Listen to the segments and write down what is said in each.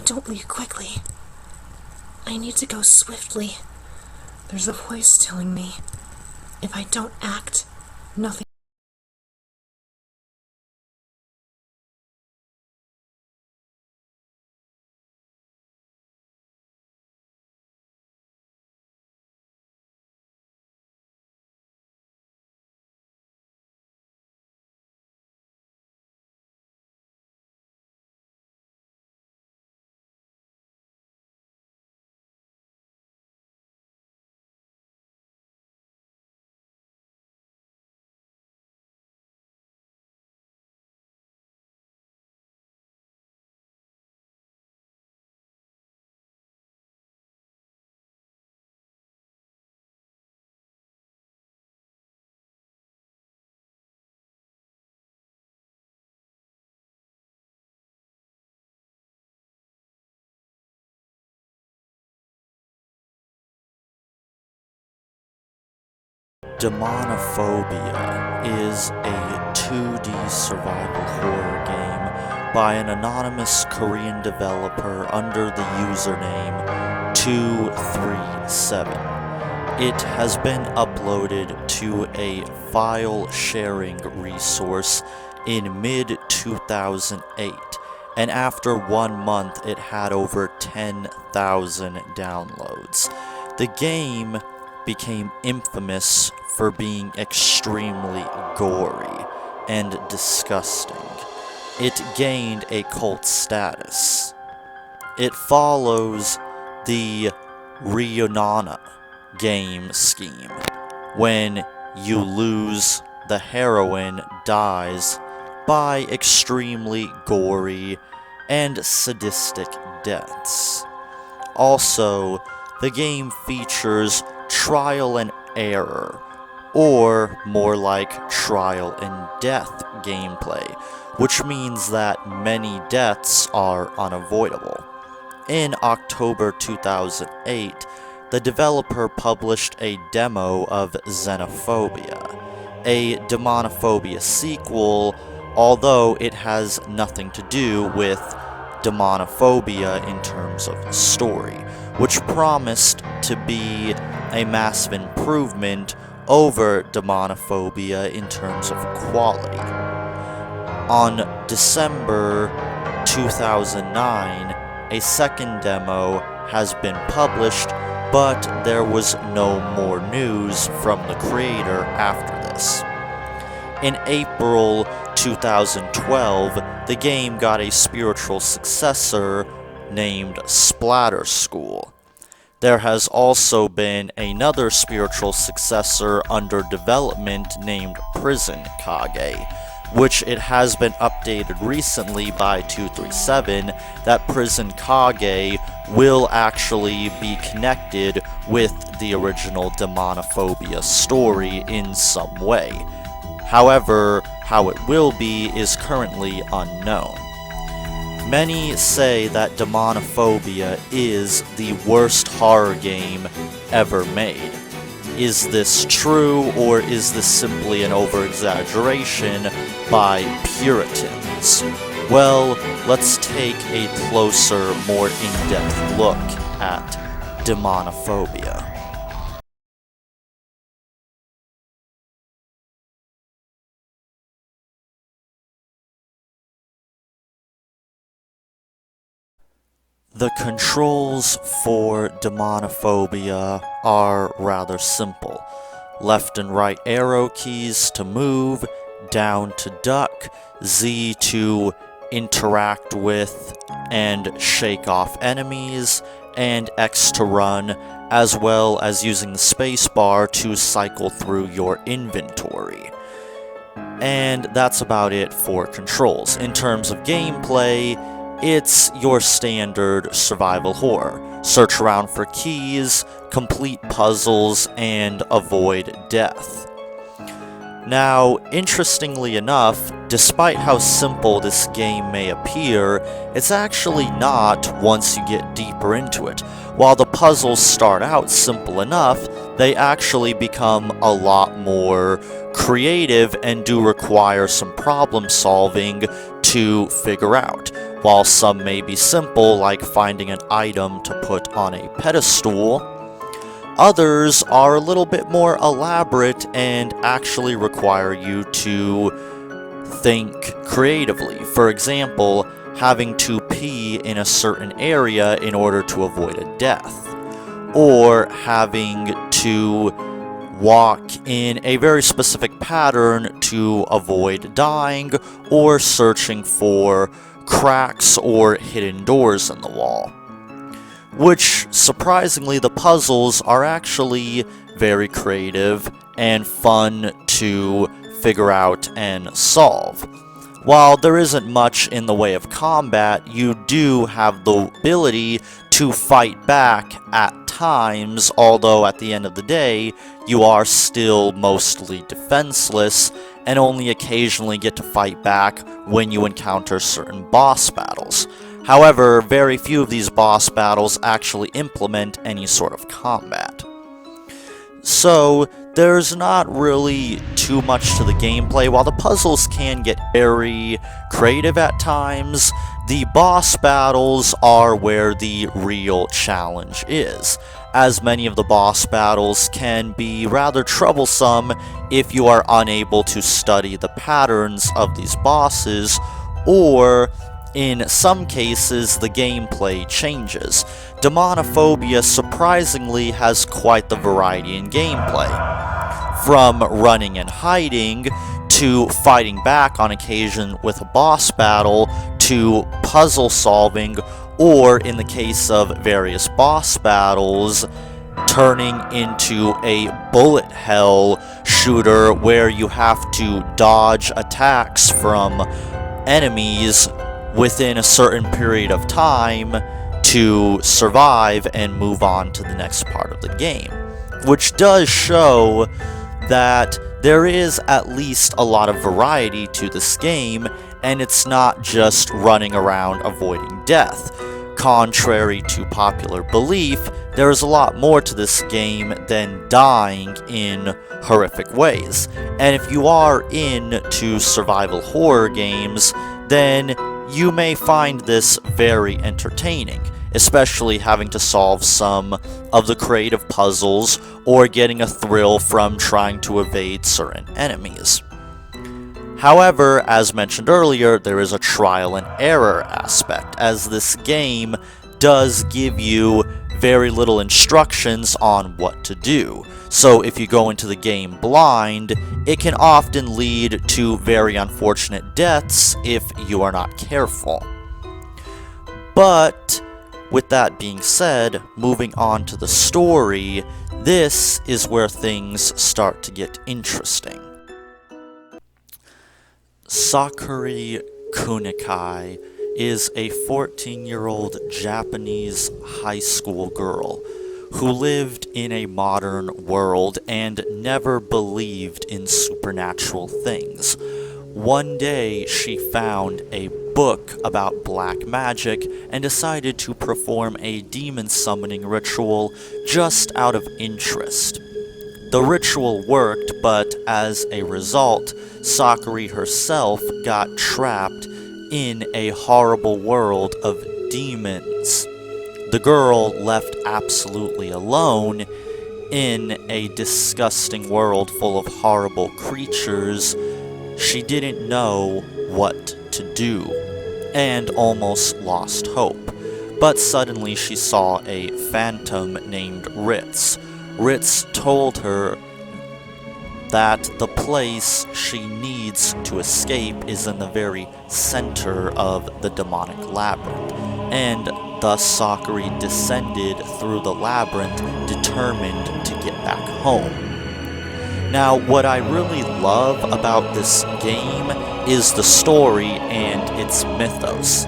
don't leave quickly, I need to go swiftly. There's a voice telling me, if I don't act, nothing. Demonophobia is a 2D survival horror game by an anonymous Korean developer under the username 237. It has been uploaded to a file sharing resource in mid-2008, and after 1 month it had over 10,000 downloads. The game became infamous for being extremely gory and disgusting. It gained a cult status. It follows the Ryonana game scheme. When you lose, the heroine dies by extremely gory and sadistic deaths. Also, the game features trial and error, or more like trial and death gameplay, which means that many deaths are unavoidable. In October 2008, the developer published a demo of Xenophobia, a Demonophobia sequel, although it has nothing to do with Demonophobia in terms of story, which promised to be a massive improvement over Demonophobia in terms of quality. On December 2009, a second demo has been published, but there was no more news from the creator after this. In April 2012, the game got a spiritual successor named Splatter School. There has also been another spiritual successor under development named Prison Kage, which it has been updated recently by 237 that Prison Kage will actually be connected with the original Demonophobia story in some way. However, how it will be is currently unknown. Many say that Demonophobia is the worst horror game ever made. Is this true, or is this simply an over-exaggeration by Puritans? Well, let's take a closer, more in-depth look at Demonophobia. The controls for Demonophobia are rather simple. Left and right arrow keys to move, down to duck, Z to interact with and shake off enemies, and X to run, as well as using the spacebar to cycle through your inventory. And that's about it for controls. In terms of gameplay, it's your standard survival horror. Search around for keys, complete puzzles, and avoid death. Now, interestingly enough, despite how simple this game may appear, it's actually not once you get deeper into it. While the puzzles start out simple enough, they actually become a lot more creative and do require some problem solving to figure out. While some may be simple, like finding an item to put on a pedestal, others are a little bit more elaborate and actually require you to think creatively. For example, having to pee in a certain area in order to avoid a death, or having to walk in a very specific pattern to avoid dying, or searching for cracks or hidden doors in the wall. Which, surprisingly, the puzzles are actually very creative and fun to figure out and solve. While there isn't much in the way of combat, you do have the ability to fight back at times, although at the end of the day, you are still mostly defenseless and only occasionally get to fight back when you encounter certain boss battles. However, very few of these boss battles actually implement any sort of combat. So, there's not really too much to the gameplay. While the puzzles can get very creative at times, the boss battles are where the real challenge is, as many of the boss battles can be rather troublesome if you are unable to study the patterns of these bosses, or in some cases, the gameplay changes. Demonophobia surprisingly has quite the variety in gameplay. From running and hiding, to fighting back on occasion with a boss battle, to puzzle solving, or in the case of various boss battles, turning into a bullet hell shooter where you have to dodge attacks from enemies within a certain period of time to survive and move on to the next part of the game. Which does show that there is at least a lot of variety to this game, and it's not just running around avoiding death. Contrary to popular belief, there is a lot more to this game than dying in horrific ways. And if you are into survival horror games, then you may find this very entertaining, especially having to solve some of the creative puzzles or getting a thrill from trying to evade certain enemies. However, as mentioned earlier, there is a trial and error aspect, as this game does give you very little instructions on what to do. So if you go into the game blind, it can often lead to very unfortunate deaths if you are not careful. But with that being said, moving on to the story, this is where things start to get interesting. Sakuri Kunikai is a 14-year-old Japanese high school girl who lived in a modern world and never believed in supernatural things. One day, she found a book about black magic and decided to perform a demon summoning ritual just out of interest. The ritual worked, but as a result, Sakuri herself got trapped in a horrible world of demons. The girl, left absolutely alone in a disgusting world full of horrible creatures, she didn't know what to do, and almost lost hope. But suddenly she saw a phantom named Ritz. Ritz told her that the place she needs to escape is in the very center of the demonic labyrinth, and thus Sakuri descended through the labyrinth, determined to get back home. Now, what I really love about this game is the story and its mythos.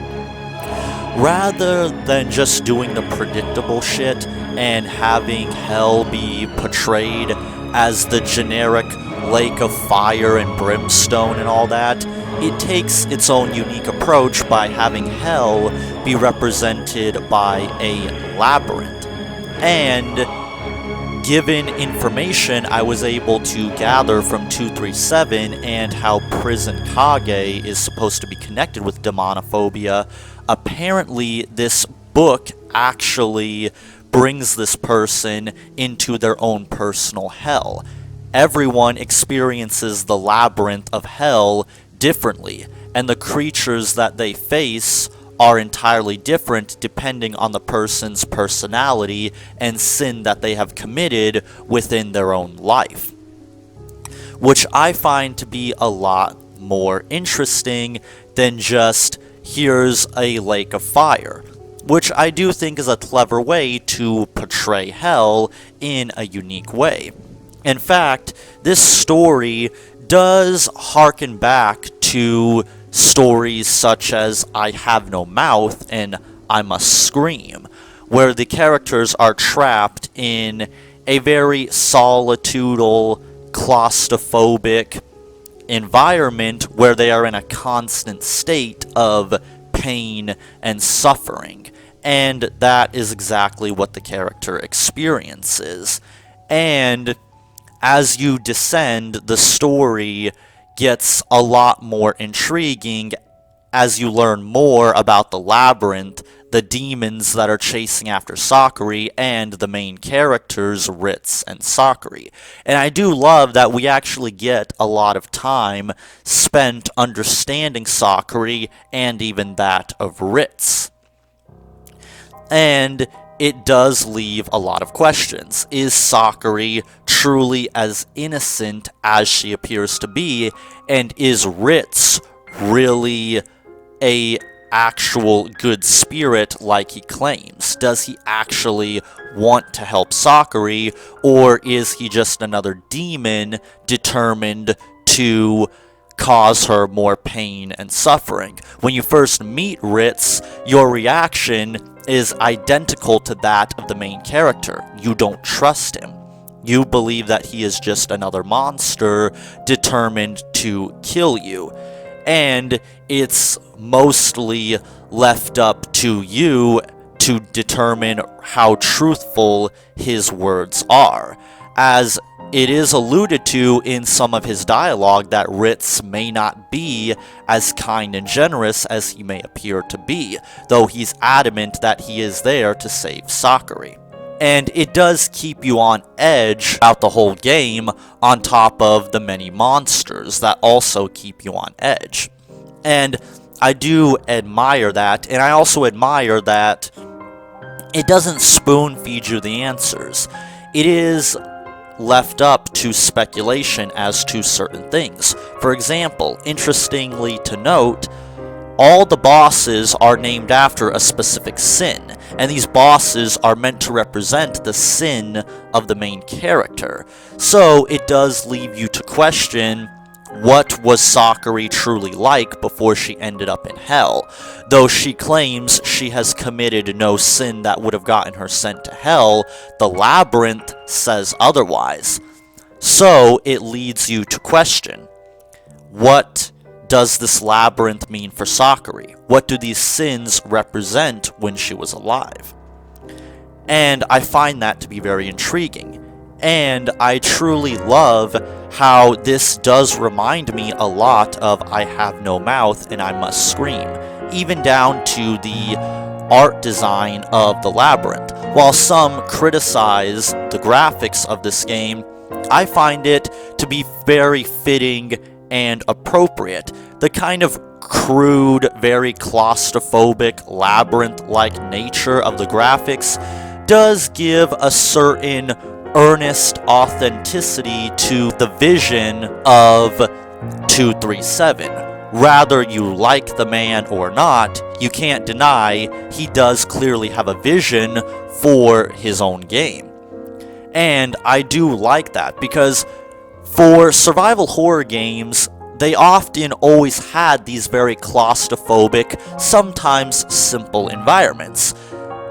Rather than just doing the predictable shit and having hell be portrayed as the generic lake of fire and brimstone and all that, it takes its own unique approach by having hell be represented by a labyrinth. And given information I was able to gather from 237 and how Prison Kage is supposed to be connected with Demonophobia, apparently this book actually brings this person into their own personal hell. Everyone experiences the labyrinth of hell differently, and the creatures that they face are entirely different depending on the person's personality and sin that they have committed within their own life, which I find to be a lot more interesting than just here's a lake of fire, which I do think is a clever way to portray hell in a unique way. In fact, this story does harken back to stories such as I Have No Mouth and I Must Scream, where the characters are trapped in a very solitudal, claustrophobic environment where they are in a constant state of pain and suffering. And that is exactly what the character experiences. And as you descend, the story gets a lot more intriguing as you learn more about the labyrinth, the demons that are chasing after Sakura, and the main characters, Ritz and Sakura. And I do love that we actually get a lot of time spent understanding Sakura and even that of Ritz. And it does leave a lot of questions. Is Sakura truly as innocent as she appears to be? And is Ritz really a actual good spirit like he claims? Does he actually want to help Sakura, or is he just another demon determined to cause her more pain and suffering? When you first meet Ritz, your reaction is identical to that of the main character. You don't trust him. You believe that he is just another monster determined to kill you. And it's mostly left up to you to determine how truthful his words are, as it is alluded to in some of his dialogue that Ritz may not be as kind and generous as he may appear to be, though he's adamant that he is there to save Sakura. And it does keep you on edge throughout the whole game, on top of the many monsters that also keep you on edge. And I do admire that, and I also admire that it doesn't spoon-feed you the answers. It is left up to speculation as to certain things. For example, interestingly to note, all the bosses are named after a specific sin, and these bosses are meant to represent the sin of the main character. So it does leave you to question, what was Sakura truly like before she ended up in hell? Though she claims she has committed no sin that would have gotten her sent to hell, the labyrinth says otherwise. So it leads you to question, what does this labyrinth mean for Sakura? What do these sins represent when she was alive? And I find that to be very intriguing. And I truly love how this does remind me a lot of I Have No Mouth and I Must Scream, even down to the art design of the labyrinth. While some criticize the graphics of this game, I find it to be very fitting and appropriate. The kind of crude, very claustrophobic, labyrinth-like nature of the graphics does give a certain earnest authenticity to the vision of 237. Rather you like the man or not, you can't deny he does clearly have a vision for his own game. And I do like that, because for survival horror games, they often always had these very claustrophobic, sometimes simple environments.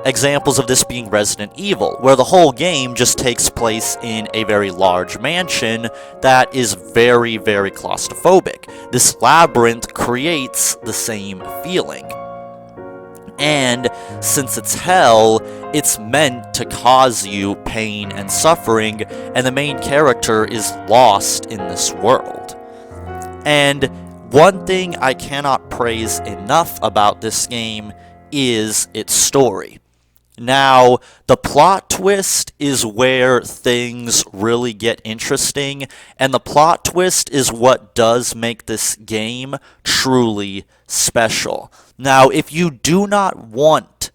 Examples of this being Resident Evil, where the whole game just takes place in a very large mansion that is very, very claustrophobic. This labyrinth creates the same feeling. And since it's hell, it's meant to cause you pain and suffering, and the main character is lost in this world. And one thing I cannot praise enough about this game is its story. Now, the plot twist is where things really get interesting, and the plot twist is what does make this game truly special. Now, if you do not want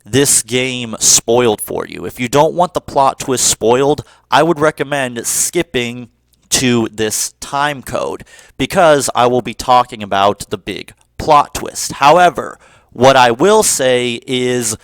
this game spoiled for you, if you don't want the plot twist spoiled, I would recommend skipping to this time code, because I will be talking about the big plot twist. However, what I will say is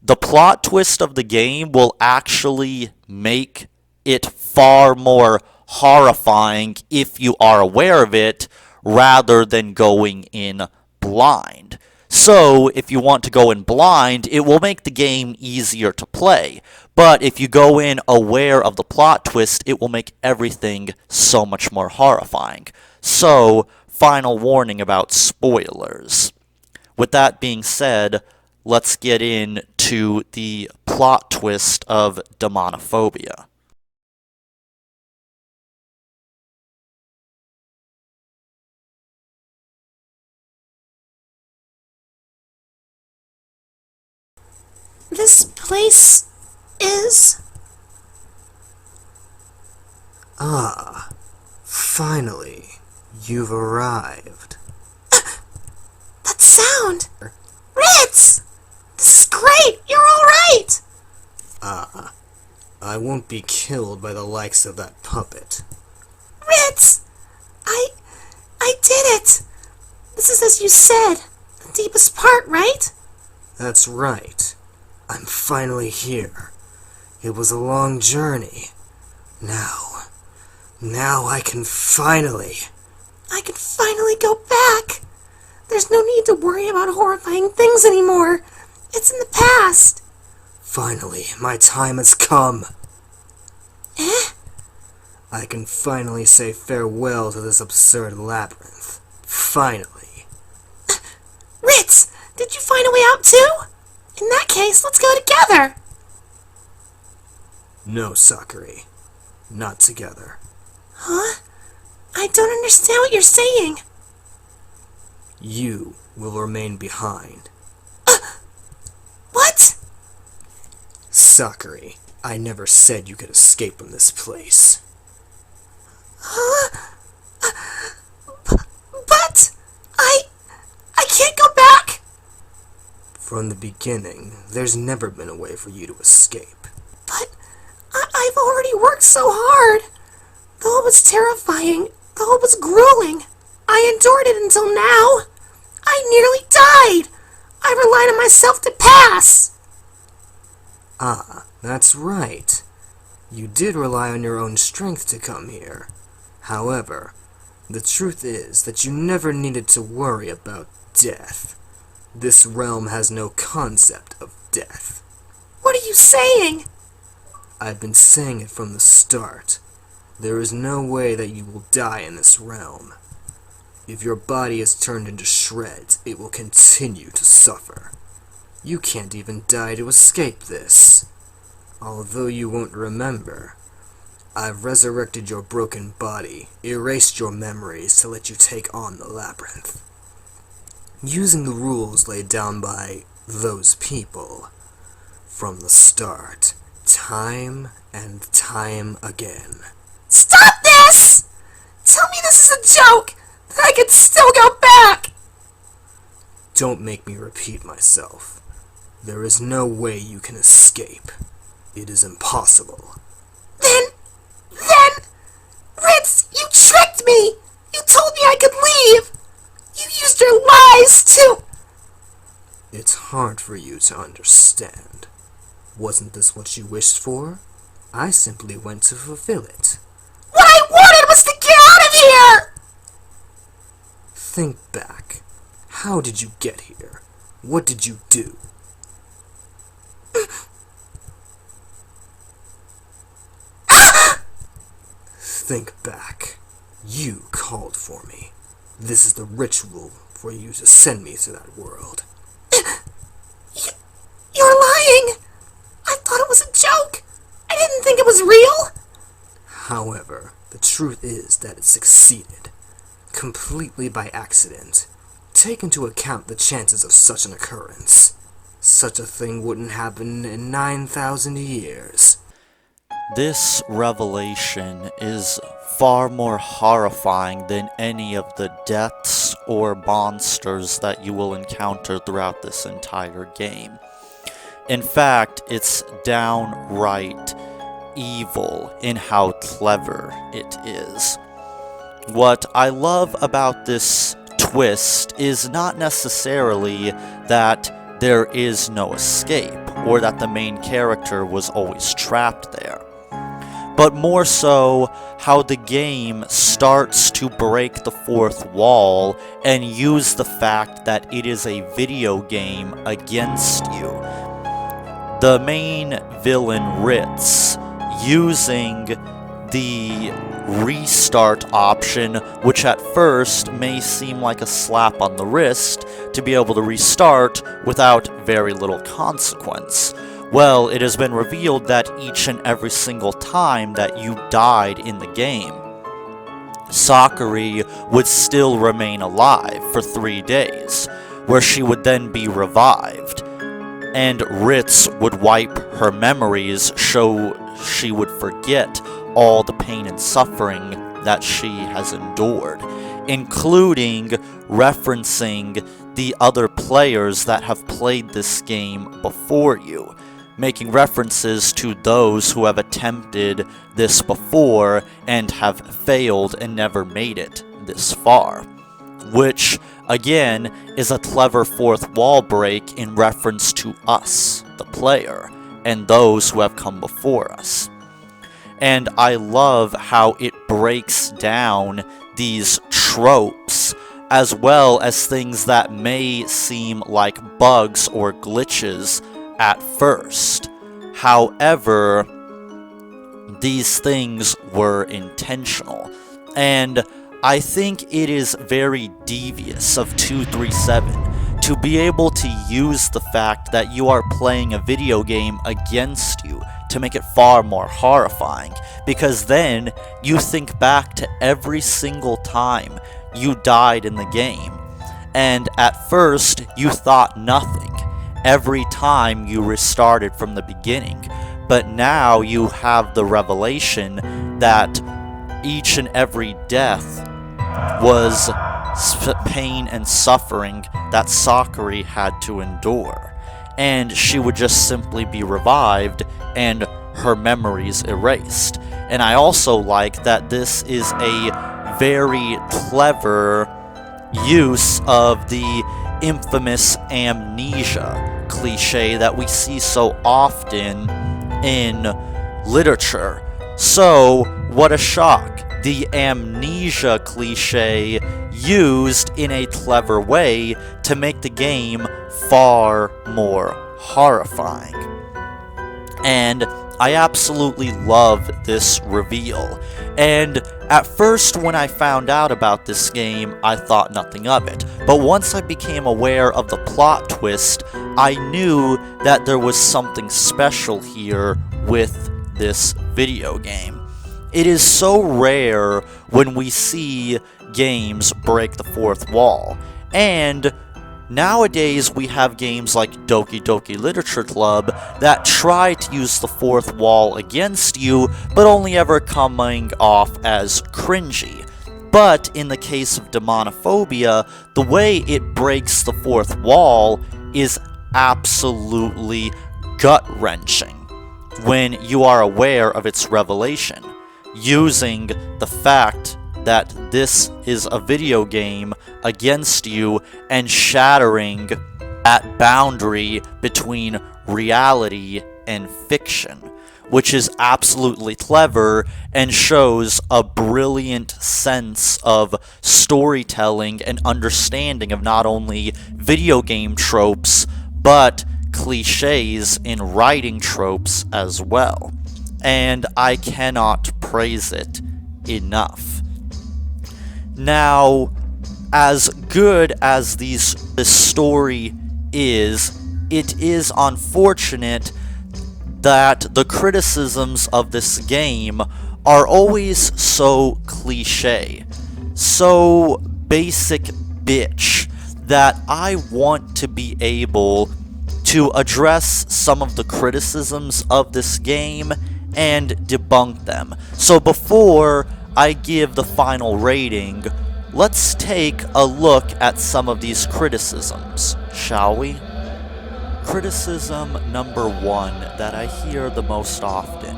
the plot twist of the game will actually make it far more horrifying if you are aware of it, rather than going in blind. So, if you want to go in blind, it will make the game easier to play. But if you go in aware of the plot twist, it will make everything so much more horrifying. So, final warning about spoilers. With that being said, let's get into the plot twist of Demonophobia. This place is... Ah, finally, you've arrived. That sound! Ritz! This is great! You're alright! I won't be killed by the likes of that puppet. Ritz! I did it! This is as you said, the deepest part, right? That's right. I'm finally here. It was a long journey. Now I can finally go back! There's no need to worry about horrifying things anymore. It's in the past. Finally, my time has come. Eh? I can finally say farewell to this absurd labyrinth. Finally. Ritz, did you find a way out too? In that case, let's go together. No, Sakura. Not together. Huh? I don't understand what you're saying. You will remain behind. What? Sakura, I never said you could escape from this place. Huh? But I can't go back. From the beginning, there's never been a way for you to escape. But I've already worked so hard. Though it was terrifying, though it was grueling, I endured it until now. I nearly died. I relied on myself to pass. Ah, that's right. You did rely on your own strength to come here. However, the truth is that you never needed to worry about death. This realm has no concept of death. What are you saying? I've been saying it from the start. There is no way that you will die in this realm. If your body is turned into shreds, it will continue to suffer. You can't even die to escape this. Although you won't remember, I've resurrected your broken body, erased your memories to let you take on the labyrinth. Using the rules laid down by those people from the start, time and time again. Stop this! Tell me this is a joke, that I can still go back! Don't make me repeat myself. There is no way you can escape. It is impossible. Then, Ritz, you tricked me! You told me I could leave! You used your lies to... It's hard for you to understand. Wasn't this what you wished for? I simply went to fulfill it. What I wanted was to get out of here! Think back. How did you get here? What did you do? Think back. You called for me. This is the ritual for you to send me to that world. You're lying! I thought it was a joke! I didn't think it was real! However, the truth is that it succeeded. Completely by accident. Take into account the chances of such an occurrence. such a thing wouldn't happen in 9,000 years. This revelation is far more horrifying than any of the deaths or monsters that you will encounter throughout this entire game. In fact, it's downright evil in how clever it is. What I love about this twist is not necessarily that there is no escape, or that the main character was always trapped there, but more so how the game starts to break the fourth wall and use the fact that it is a video game against you. The main villain, Ritz, using the restart option, which at first may seem like a slap on the wrist to be able to restart without very little consequence. Well, it has been revealed that each and every single time that you died in the game, Sakura would still remain alive for 3 days, where she would then be revived, and Ritz would wipe her memories so she would forget all the pain and suffering that she has endured, including referencing the other players that have played this game before you, making references to those who have attempted this before and have failed and never made it this far, which again is a clever fourth wall break in reference to us, the player, and those who have come before us. And I love how it breaks down these tropes, as well as things that may seem like bugs or glitches at first. However, these things were intentional. And I think it is very devious of 237 to be able to use the fact that you are playing a video game against you to make it far more horrifying, because then you think back to every single time you died in the game, and at first you thought nothing every time you restarted from the beginning, but now you have the revelation that each and every death was pain and suffering that Sakura had to endure, and she would just simply be revived and her memories erased. And I also like that this is a very clever use of the infamous amnesia cliche that we see so often in literature. So, what a shock. The amnesia cliche used in a clever way to make the game far more horrifying. And I absolutely love this reveal. And at first when I found out about this game, I thought nothing of it. But once I became aware of the plot twist, I knew that there was something special here with this video game. It is so rare when we see games break the fourth wall. And nowadays we have games like Doki Doki Literature Club that try to use the fourth wall against you, but only ever coming off as cringy. But in the case of Demonophobia, the way it breaks the fourth wall is absolutely gut-wrenching when you are aware of its revelation, using the fact that this is a video game against you and shattering that boundary between reality and fiction, which is absolutely clever and shows a brilliant sense of storytelling and understanding of not only video game tropes, but cliches in writing tropes as well. And I cannot praise it enough. Now, as good as this story is, it is unfortunate that the criticisms of this game are always so cliche, so basic bitch, that I want to be able to address some of the criticisms of this game and debunk them. So before I give the final rating, let's take a look at some of these criticisms, shall we? Criticism number 1 that I hear the most often: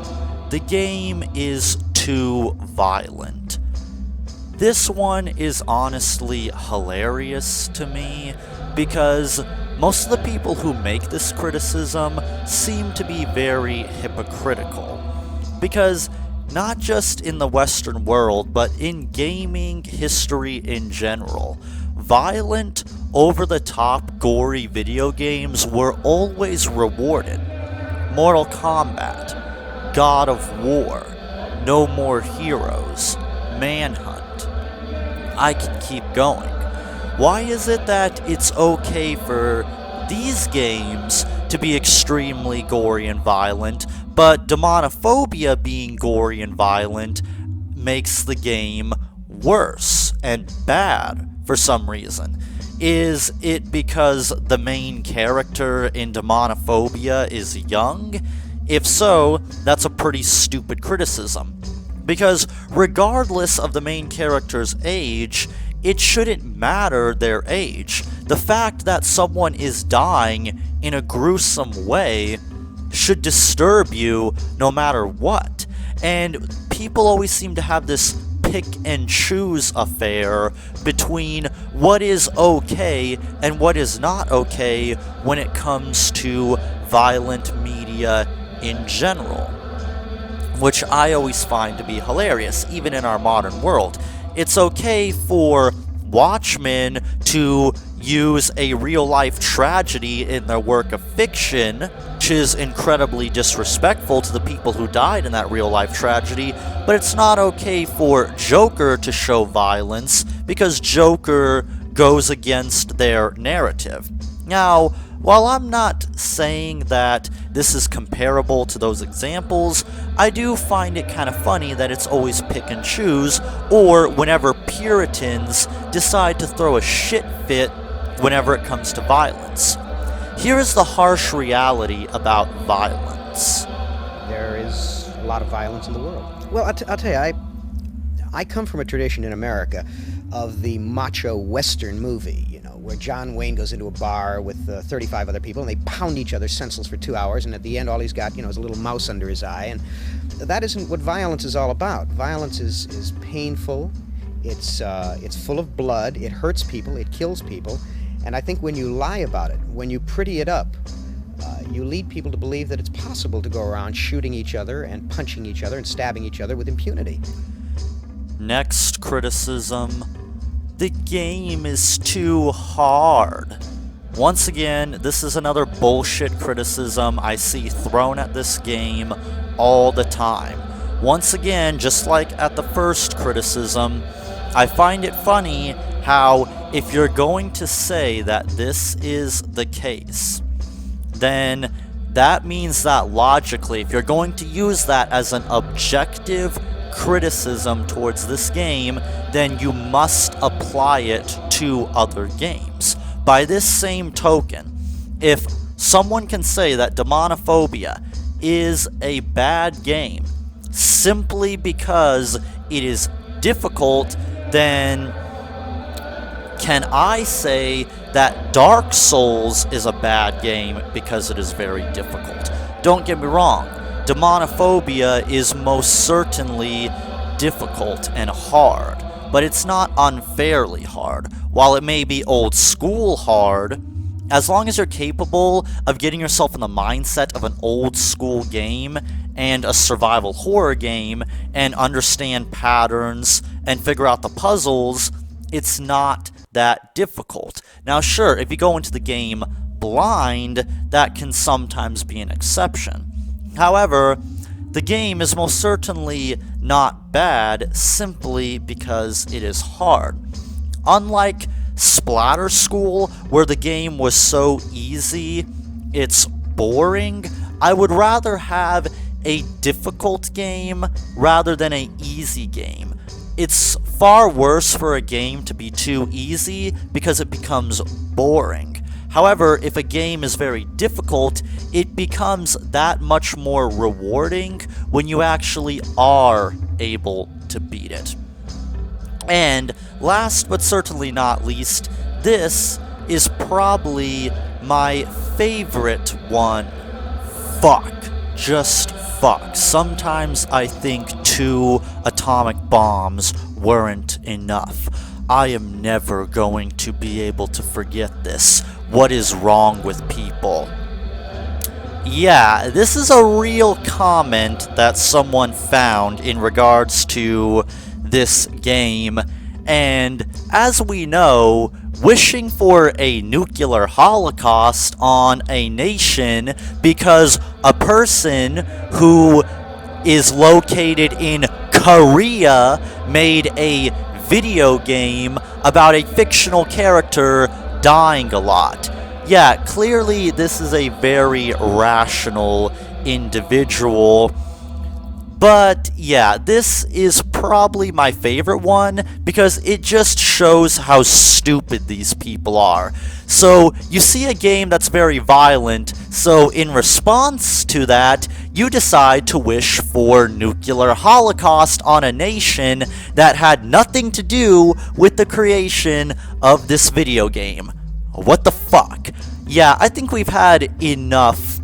the game is too violent. This one is honestly hilarious to me, because most of the people who make this criticism seem to be very hypocritical. Because not just in the Western world, but in gaming history in general, violent, over-the-top, gory video games were always rewarded. Mortal Kombat, God of War, No More Heroes, Manhunt. I can keep going. Why is it that it's okay for these games to be extremely gory and violent, but Demonophobia being gory and violent makes the game worse and bad for some reason? Is it because the main character in Demonophobia is young? If so, that's a pretty stupid criticism. Because regardless of the main character's age, it shouldn't matter their age. The fact that someone is dying in a gruesome way should disturb you no matter what. And people always seem to have this pick and choose affair between what is okay and what is not okay when it comes to violent media in general, which I always find to be hilarious, even in our modern world. It's okay for Watchmen to use a real-life tragedy in their work of fiction, which is incredibly disrespectful to the people who died in that real-life tragedy, but it's not okay for Joker to show violence because Joker goes against their narrative. Now, while I'm not saying that this is comparable to those examples, I do find it kind of funny that it's always pick and choose, or whenever Puritans decide to throw a shit fit whenever it comes to violence. Here is the harsh reality about violence. There is a lot of violence in the world. Well, I'll tell you, I come from a tradition in America of the macho Western movie, where John Wayne goes into a bar with 35 other people, and they pound each other senseless for 2 hours, and at the end all he's got, is a little mouse under his eye, and that isn't what violence is all about. Violence is painful, it's full of blood, it hurts people, it kills people, and I think when you lie about it, when you pretty it up, you lead people to believe that it's possible to go around shooting each other and punching each other and stabbing each other with impunity. Next criticism: the game is too hard. Once again, this is another bullshit criticism I see thrown at this game all the time. Once again, just like at the first criticism, I find it funny how if you're going to say that this is the case, then that means that logically, if you're going to use that as an objective criticism towards this game, then you must apply it to other games. By this same token, if someone can say that Demonophobia is a bad game simply because it is difficult, then can I say that Dark Souls is a bad game because it is very difficult? Don't get me wrong, Demonophobia is most certainly difficult and hard, but it's not unfairly hard. While it may be old school hard, as long as you're capable of getting yourself in the mindset of an old school game and a survival horror game and understand patterns and figure out the puzzles, it's not that difficult. Now sure, if you go into the game blind, that can sometimes be an exception. However, the game is most certainly not bad simply because it is hard. Unlike Splatter School, where the game was so easy, it's boring, I would rather have a difficult game rather than an easy game. It's far worse for a game to be too easy because it becomes boring. However, if a game is very difficult, it becomes that much more rewarding when you actually are able to beat it. And last but certainly not least, this is probably my favorite one. Fuck. Just fuck. Sometimes I think 2 atomic bombs weren't enough. I am never going to be able to forget this. What is wrong with people? Yeah, this is a real comment that someone found in regards to this game, and as we know, wishing for a nuclear holocaust on a nation because a person who is located in Korea made a video game about a fictional character dying a lot. Yeah, clearly this is a very rational individual. But yeah, this is probably my favorite one because it just shows how stupid these people are. So you see a game that's very violent, so in response to that, you decide to wish for nuclear holocaust on a nation that had nothing to do with the creation of this video game. What the fuck? Yeah, I think we've had enough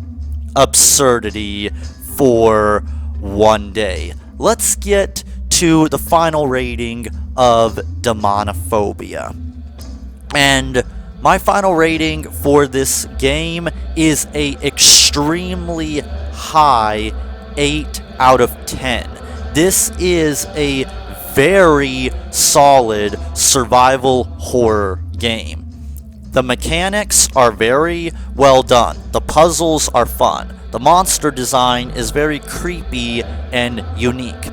absurdity for one day. Let's get to the final rating of Demonophobia. And my final rating for this game is a extremely high 8 out of 10. This is a very solid survival horror game. The mechanics are very well done. The puzzles are fun. The monster design is very creepy and unique.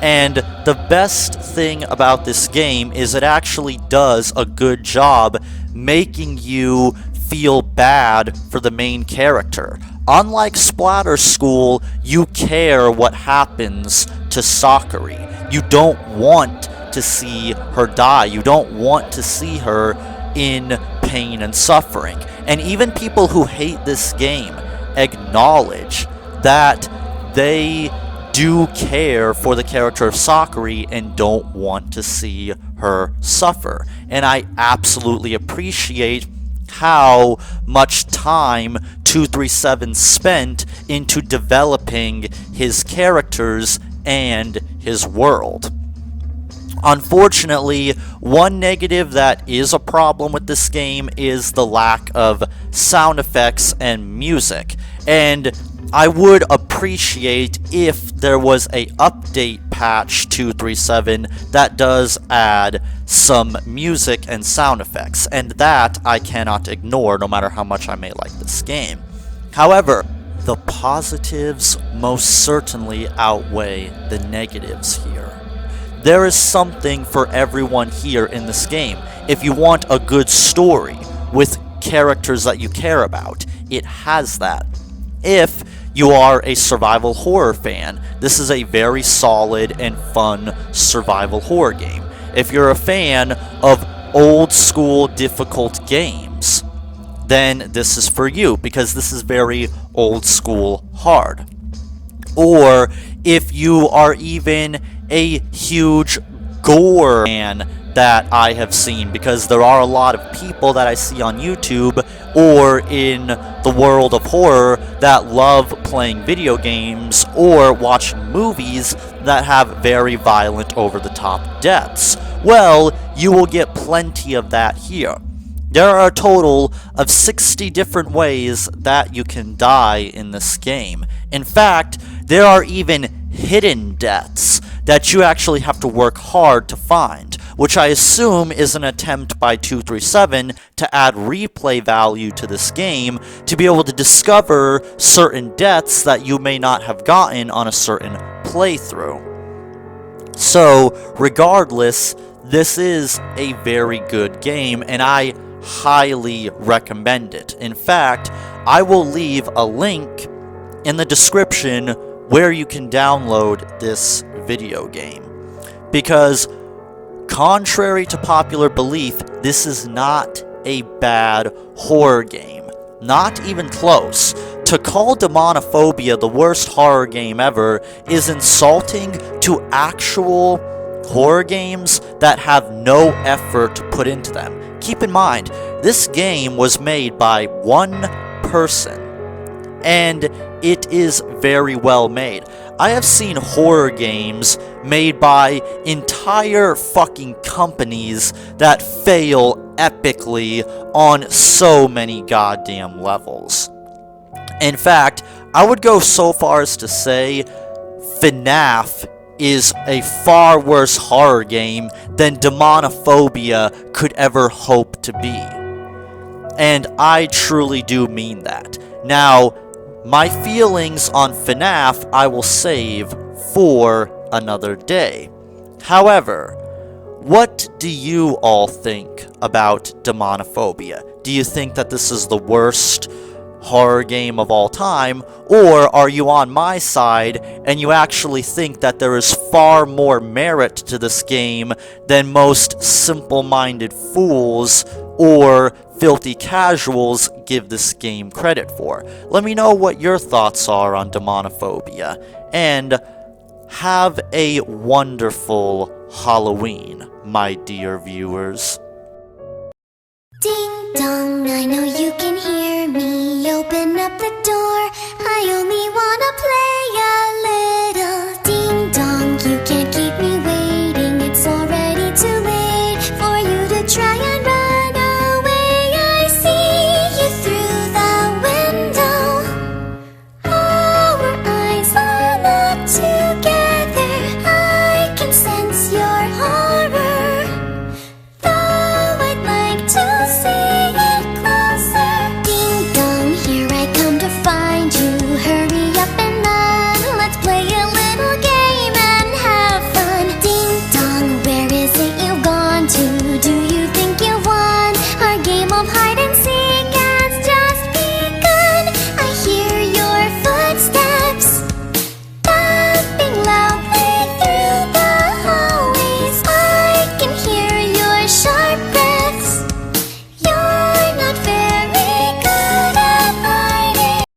And the best thing about this game is it actually does a good job making you feel bad for the main character. Unlike Splatter School, you care what happens to Sakura. You don't want to see her die. You don't want to see her in pain and suffering. And even people who hate this game acknowledge that they do care for the character of Sakura and don't want to see her suffer. And I absolutely appreciate how much time 237 spent into developing his characters and his world. Unfortunately, one negative that is a problem with this game is the lack of sound effects and music. And I would appreciate if there was a update patch 237 that does add some music and sound effects, and that I cannot ignore no matter how much I may like this game. However, the positives most certainly outweigh the negatives here. There is something for everyone here in this game. If you want a good story with characters that you care about, it has that. If you are a survival horror fan, this is a very solid and fun survival horror game. If you're a fan of old school difficult games, then this is for you because this is very old school hard. Or if you are even a huge gore fan that I have seen, because there are a lot of people that I see on YouTube or in the world of horror that love playing video games or watching movies that have very violent over-the-top deaths. Well, you will get plenty of that here. There are a total of 60 different ways that you can die in this game. In fact, there are even hidden deaths that you actually have to work hard to find, which I assume is an attempt by 237 to add replay value to this game to be able to discover certain deaths that you may not have gotten on a certain playthrough. So, regardless, this is a very good game, and I highly recommend it. In fact, I will leave a link in the description where you can download this video game. Because, contrary to popular belief, this is not a bad horror game. Not even close. To call Demonophobia the worst horror game ever is insulting to actual horror games that have no effort put into them. Keep in mind, this game was made by one person, and it is very well made. I have seen horror games made by entire fucking companies that fail epically on so many goddamn levels. In fact, I would go so far as to say FNAF is a far worse horror game than Demonophobia could ever hope to be. And I truly do mean that. Now, my feelings on FNAF I will save for another day. However, what do you all think about Demonophobia? Do you think that this is the worst horror game of all time, or are you on my side and you actually think that there is far more merit to this game than most simple-minded fools or filthy casuals give this game credit for? Let me know what your thoughts are on Demonophobia, and have a wonderful Halloween, my dear viewers. Ding dong, I know you can hear me. Open up the door, I